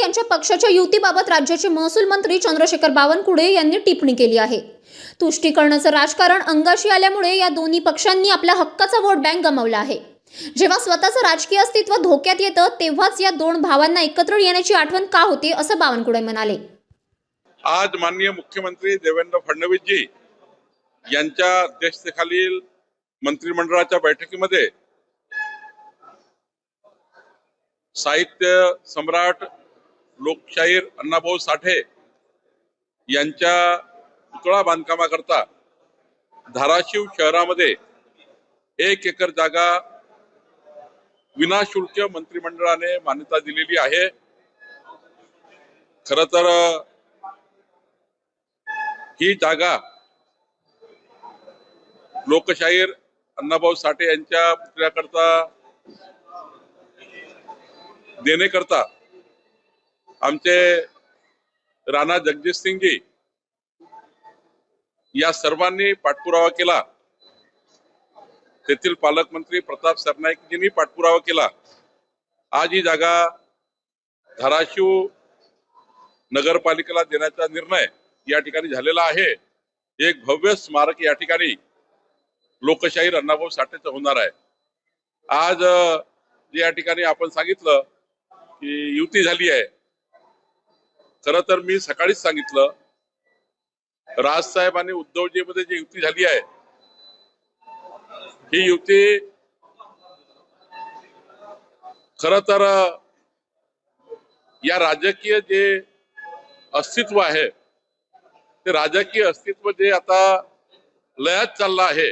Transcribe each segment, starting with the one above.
यांच्या पक्षाच्या युतीबाबत राज्याचे महसूल मंत्री चंद्रशेखर बावनकुळे यांनी टिप्पणी केली आहे। तुष्टीकरणाचं राजकारण अंगाशी आल्यामुळे या दोन्ही पक्षांनी आपला हक्काचा वोट बँक गमावला आहे। जेव्हा स्वतःचं राजकीय अस्तित्व धोक्यात येतं तेव्हाच या दोन भावांना एकत्र येण्याची आठवण का होते असं बावनकुळे म्हणाले। आज माननीय मुख्यमंत्री देवेंद्र फडणवीस जी यांच्या अध्यक्षतेखालील मंत्रिमंडळाच्या बैठकीमध्ये साहित्य सम्राट लोकशाहीर अण्णाभाऊ साठे यांच्या पुतळा बांधकामाकरता धाराशिव शहरामध्ये 1 एकर जागा विनाशुल्क मंत्रिमंडळाने मान्यता दिलेली आहे। खरं तर ही जागा लोकशाहीर अण्णाभाऊ साठे यांच्या पुतळ्याकरता देण्याकरता आमचे राणा जगजित सिंग जी या सर्वांनी पाठपुरावा केला। तेथील पालकमंत्री प्रताप सरनाईकजींनी पाठपुरावा केला। आज ही जागा धाराशिव नगरपालिकेला देण्याचा निर्णय या ठिकाणी झालेला आहे। एक भव्य स्मारक या ठिकाणी लोकशाहीर अण्णाभाऊ साठेचं होणार आहे। आज या ठिकाणी आपण सांगितलं की युती झाली आहे। खरं तर मी सकाळीच सांगितलं राजसाहेब आणि उद्धवजीमध्ये जी युती झाली आहे ही युती खरं तर या राजकीय जे अस्तित्व आहे ते राजकीय अस्तित्व जे आता लयात चाललं आहे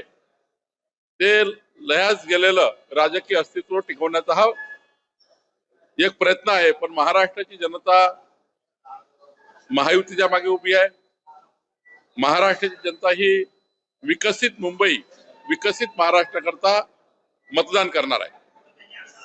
ते लयास गेलेलं राजकीय अस्तित्व टिकवण्याचा हा एक प्रयत्न आहे। पण महाराष्ट्राची जनता महायुतीच्या मागे उभी आहे। महाराष्ट्राची जनता ही विकसित मुंबई विकसित महाराष्ट्राकरता मतदान करणार आहे।